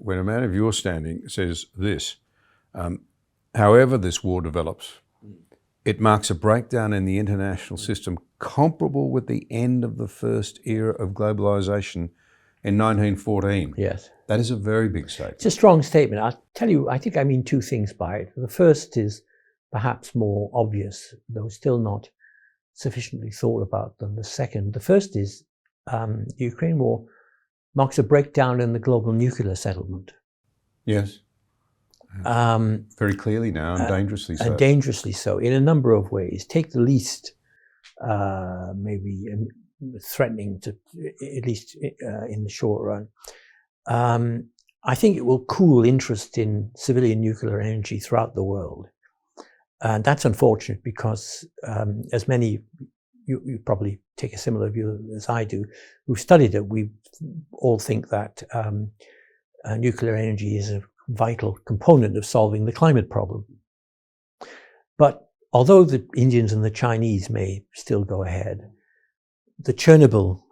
when a man of your standing says this, however this war develops, it marks a breakdown in the international system comparable with the end of the first era of globalization in 1914. Yes. That is a very big statement. It's a strong statement. I'll tell you, I think I mean two things by it. The first is perhaps more obvious, though still not sufficiently thought about than the second. The first is the Ukraine war marks a breakdown in the global nuclear settlement. Yes. Very clearly now, and dangerously so. And dangerously so, in a number of ways. Take the least, maybe threatening to, at least in the short run. I think it will cool interest in civilian nuclear energy throughout the world. And that's unfortunate because as many, you probably take a similar view as I do, who've studied it, we all think that nuclear energy is a vital component of solving the climate problem. But although the Indians and the Chinese may still go ahead, the Chernobyl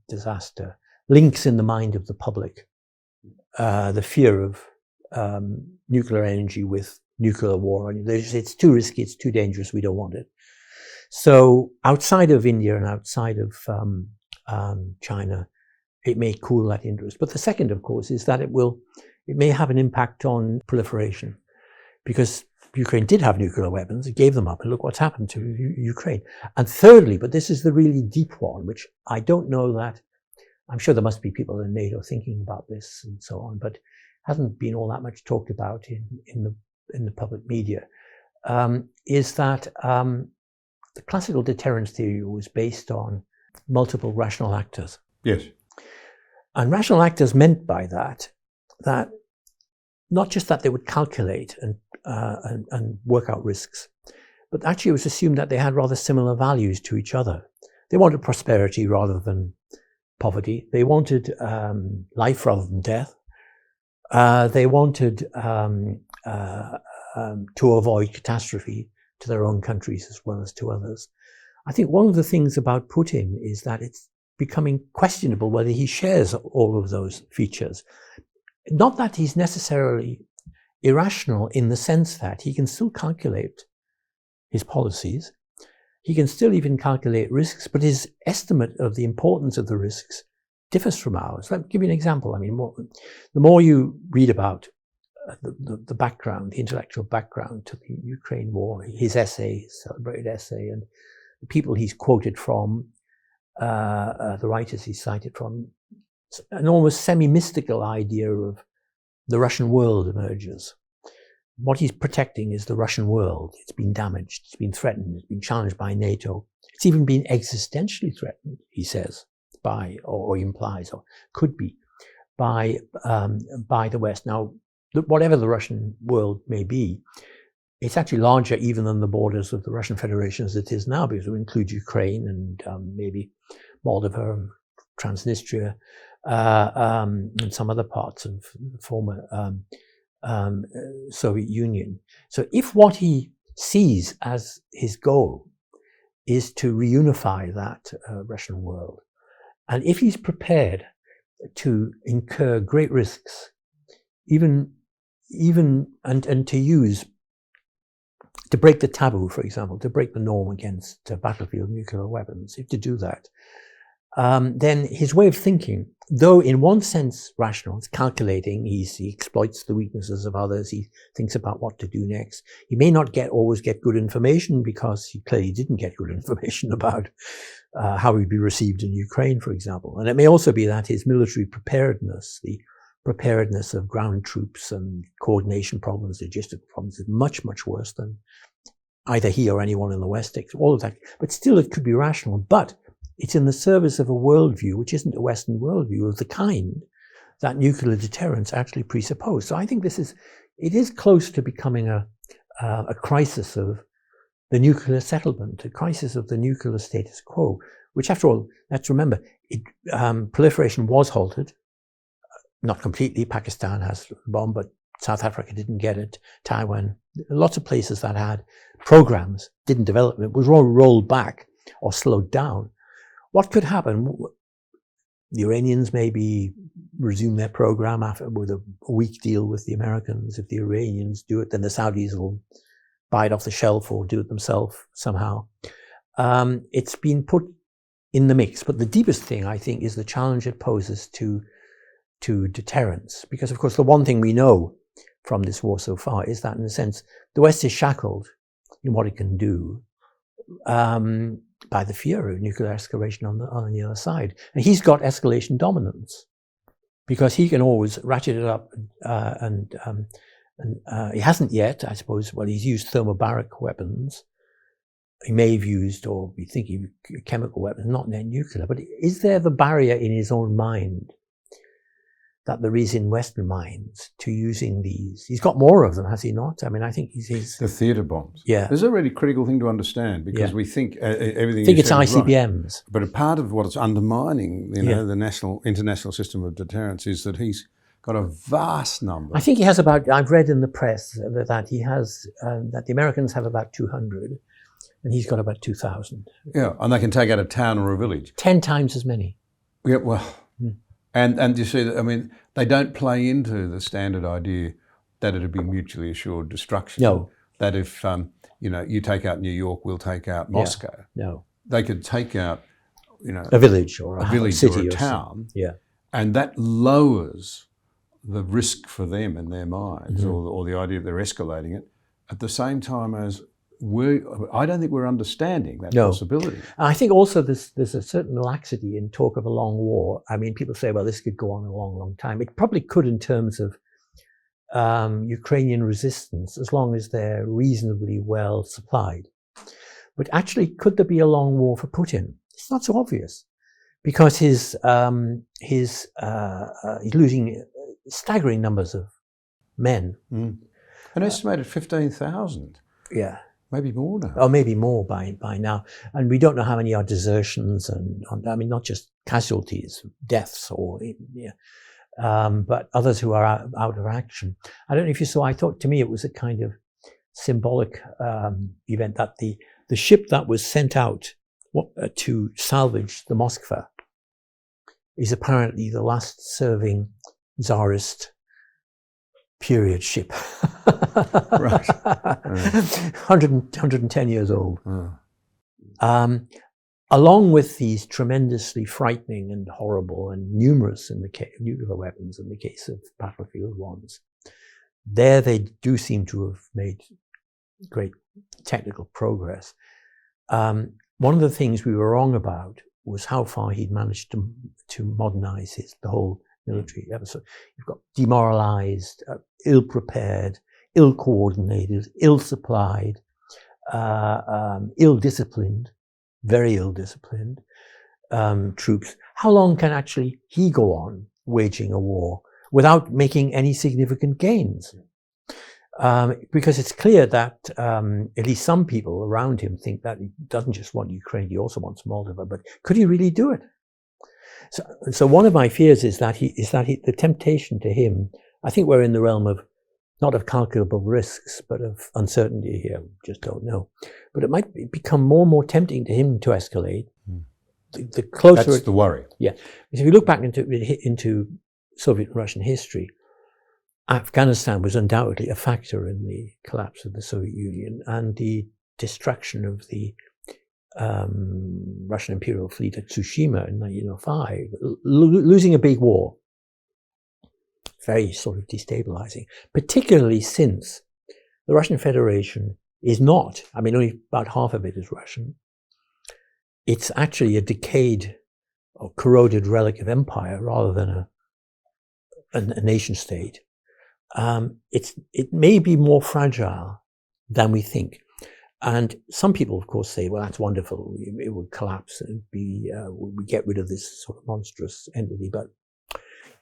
disaster links in the mind of the public the fear of nuclear energy with nuclear war. It's too risky, it's too dangerous, we don't want it. So outside of India and outside of China, it may cool that interest. But the second, of course, is that it may have an impact on proliferation, because Ukraine did have nuclear weapons, it gave them up, and look what's happened to Ukraine. And thirdly, but this is the really deep one, which I don't know that, I'm sure there must be people in NATO thinking about this and so on, but hasn't been all that much talked about in the public media, is that the classical deterrence theory was based on multiple rational actors. Yes. And rational actors meant by that not just that they would calculate and work out risks, but actually it was assumed that they had rather similar values to each other. They wanted prosperity rather than poverty. They wanted life rather than death. They wanted to avoid catastrophe to their own countries as well as to others. I think one of the things about Putin is that it's becoming questionable whether he shares all of those features. Not that he's necessarily irrational in the sense that he can still calculate his policies. He can still even calculate risks, but his estimate of the importance of the risks differs from ours. Let me give you an example. I mean, the more you read about the background, the intellectual background to the Ukraine war, his essay, his celebrated essay, and the people he's quoted from, the writers he's cited from, an almost semi-mystical idea of the Russian world emerges. What he's protecting is the Russian world. It's been damaged, it's been threatened, it's been challenged by NATO. It's even been existentially threatened, he says, by, or implies, or could be, by the West. Now, whatever the Russian world may be, it's actually larger even than the borders of the Russian Federation as it is now, because it includes Ukraine and maybe Moldova and Transnistria, and some other parts of the former Soviet Union. So if what he sees as his goal is to reunify that Russian world, and if he's prepared to incur great risks, even and to break the taboo, for example, to break the norm against battlefield nuclear weapons, if to do that, then his way of thinking, though in one sense rational, it's calculating, he exploits the weaknesses of others, he thinks about what to do next. He may not always get good information, because he clearly didn't get good information about how he'd be received in Ukraine, for example. And it may also be that his military preparedness, the preparedness of ground troops and coordination problems, logistical problems, is much, much worse than either he or anyone in the West thinks. All of that, but still it could be rational. But it's in the service of a worldview which isn't a Western worldview of the kind that nuclear deterrence actually presuppose. So I think it is close to becoming a crisis of the nuclear settlement, a crisis of the nuclear status quo, which, after all, let's remember, proliferation was halted. Not completely. Pakistan has the bomb, but South Africa didn't get it. Taiwan, lots of places that had programs didn't develop. It was all rolled back or slowed down. What could happen? The Iranians maybe resume their program after with a weak deal with the Americans. If the Iranians do it, then the Saudis will buy it off the shelf or do it themselves somehow. It's been put in the mix, but the deepest thing, I think, is the challenge it poses to deterrence. Because, of course, the one thing we know from this war so far is that, in a sense, the West is shackled in what it can do by the fear of nuclear escalation on the other side. And he's got escalation dominance because he can always ratchet it up, and he hasn't yet, I suppose. Well, he's used thermobaric weapons. He may have used, or be thinking, chemical weapons, not net nuclear. But is there the barrier in his own mind that there is in Western minds to using these? He's got more of them, has he not? I mean, I think he's the theatre bombs. Yeah, this is a really critical thing to understand because we think everything. I think it's ICBMs, right. But a part of what is undermining, the international system of deterrence is that he's got a vast number. I think he has about. I've read in the press that he has that the Americans have about 200, and he's got about 2,000. Yeah, and they can take out a town or a village. 10 times as many. Yeah, well. And you see that, I mean, they don't play into the standard idea that it'd be mutually assured destruction. No. That if, you take out New York, we'll take out Moscow. Yeah. No. They could take out, a village or a city or a town. Yeah. And that lowers the risk for them in their minds, or the idea that they're escalating it, at the same time as I don't think we're understanding that possibility. I think also there's a certain laxity in talk of a long war. I mean, people say, well, this could go on a long, long time. It probably could in terms of Ukrainian resistance, as long as they're reasonably well supplied. But actually, could there be a long war for Putin? It's not so obvious, because he's losing staggering numbers of men. An estimated 15,000. Yeah. Maybe more now. Or maybe more by now. And we don't know how many are desertions and not just casualties, deaths, but others who are out of action. I don't know if you saw, to me it was a kind of symbolic event that the ship that was sent out to salvage the Moskva is apparently the last serving Tsarist period ship. Right. 110 years old. Along with these tremendously frightening and horrible and numerous in the case of nuclear weapons, in the case of battlefield ones, there they do seem to have made great technical progress. One of the things we were wrong about was how far he'd managed to modernize the whole military episode. You've got demoralized, ill-prepared, ill-coordinated, ill-supplied, ill-disciplined, very ill-disciplined troops. How long can actually he go on waging a war without making any significant gains? Because it's clear that at least some people around him think that he doesn't just want Ukraine, he also wants Moldova. But could he really do it? So one of my fears is that the temptation to him, I think we're in the realm of not of calculable risks, but of uncertainty here. We just don't know. But it might become more and more tempting to him to escalate. The closer that's the worry. Yeah. If you look back into Soviet and Russian history, Afghanistan was undoubtedly a factor in the collapse of the Soviet Union and the destruction of the Russian Imperial fleet at Tsushima in 1905, losing a big war. Very sort of destabilizing, particularly since the Russian Federation is not, only about half of it is Russian. It's actually a decayed or corroded relic of empire rather than a nation state. It may be more fragile than we think. And some people, of course, say, well, that's wonderful. It would collapse and we get rid of this sort of monstrous entity. But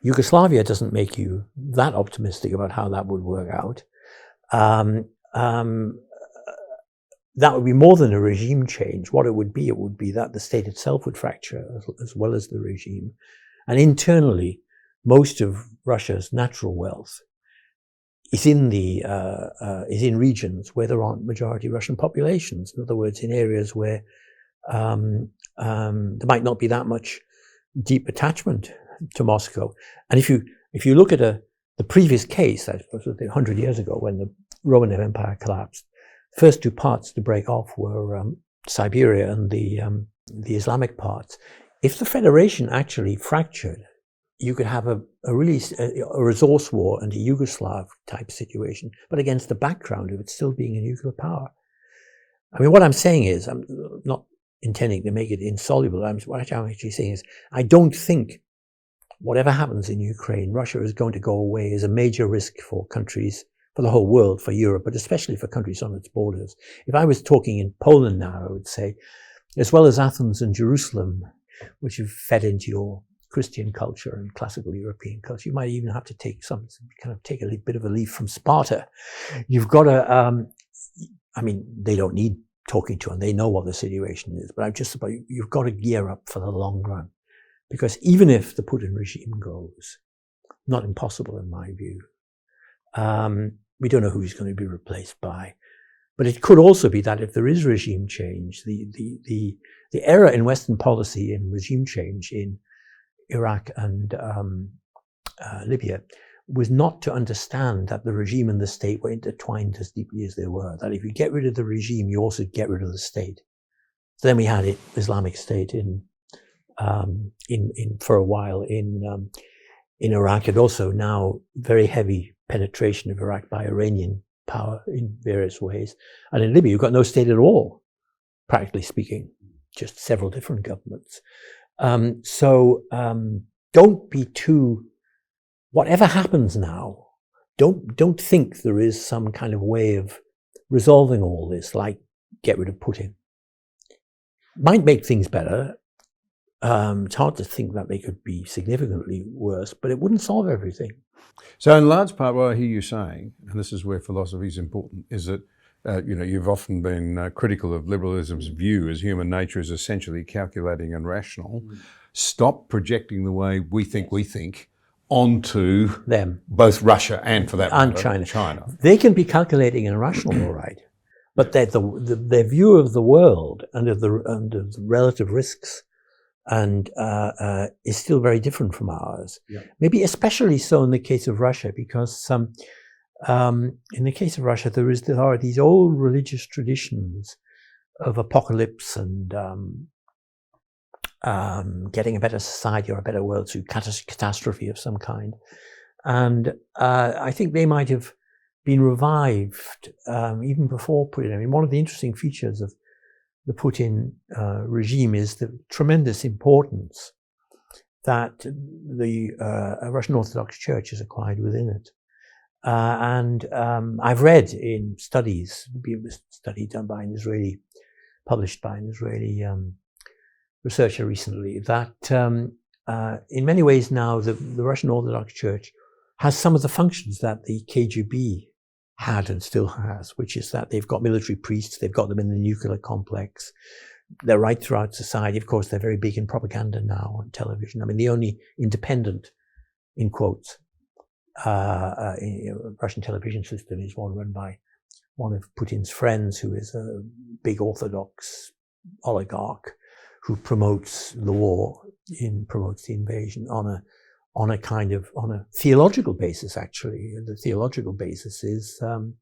Yugoslavia doesn't make you that optimistic about how that would work out. That would be more than a regime change. What it would be that the state itself would fracture as well as the regime. And internally, most of Russia's natural wealth is in regions where there aren't majority Russian populations. In other words, in areas where there might not be that much deep attachment to Moscow. And if you look at the previous case, that was 100 years ago when the Roman Empire collapsed, the first two parts to break off were Siberia and the Islamic parts. If the Federation actually fractured, you could have a resource war and a Yugoslav type situation, but against the background of it still being a nuclear power. I mean, what I'm saying is, I'm not intending to make it insoluble. What I'm actually saying is, I don't think whatever happens in Ukraine, Russia is going to go away as a major risk for countries, for the whole world, for Europe, but especially for countries on its borders. If I was talking in Poland now, I would say, as well as Athens and Jerusalem, which have fed into your Christian culture and classical European culture, you might even have to take a bit of a leaf from Sparta. You've got to, I mean, they don't need talking to and they know what the situation is, but you've got to gear up for the long run. Because even if the Putin regime goes, not impossible in my view, we don't know who he's going to be replaced by. But it could also be that if there is regime change, the error in Western policy in regime change in Iraq and Libya was not to understand that the regime and the state were intertwined as deeply as they were. That if you get rid of the regime, you also get rid of the state. So then we had Islamic State for a while in Iraq, and also now very heavy penetration of Iraq by Iranian power in various ways. And in Libya, you've got no state at all, practically speaking, just several different governments. So don't be too, whatever happens now, don't think there is some kind of way of resolving all this, like get rid of Putin. Might make things better. It's hard to think that they could be significantly worse, but it wouldn't solve everything. So in large part, what I hear you saying, and this is where philosophy is important, is that you've often been critical of liberalism's view as human nature is essentially calculating and rational. Stop projecting the way we think onto them, both Russia and, for that matter, and China. They can be calculating and rational, all right, but their view of the world and of the relative risks and is still very different from ours. Yeah. Maybe especially so in the case of Russia, because in the case of Russia, there are these old religious traditions of apocalypse and getting a better society or a better world through catastrophe of some kind. And I think they might have been revived even before Putin. I mean, one of the interesting features of the Putin regime is the tremendous importance that the Russian Orthodox Church has acquired within it. And I've read in studies, a study done by published by an Israeli researcher recently, that in many ways now the Russian Orthodox Church has some of the functions that the KGB had and still has, which is that they've got military priests, they've got them in the nuclear complex, they're right throughout society. Of course, they're very big in propaganda now on television. I mean, the only independent, in quotes, Russian television system is one run by one of Putin's friends, who is a big Orthodox oligarch who promotes the war, promotes the invasion on a theological basis, actually. The theological basis is the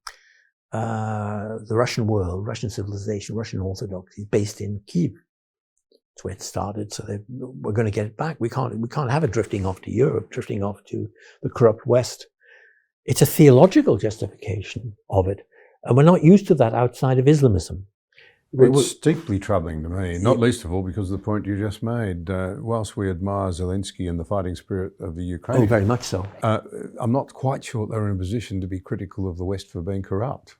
Russian world, Russian civilization, Russian Orthodoxy is based in Kiev. That's where it started, so we're going to get it back. We can't have it drifting off to Europe, drifting off to the corrupt West. It's a theological justification of it, and we're not used to that outside of Islamism. It's deeply troubling to me, not least of all because of the point you just made. Whilst we admire Zelensky and the fighting spirit of the Ukraine, oh, very much so. I'm not quite sure they're in a position to be critical of the West for being corrupt.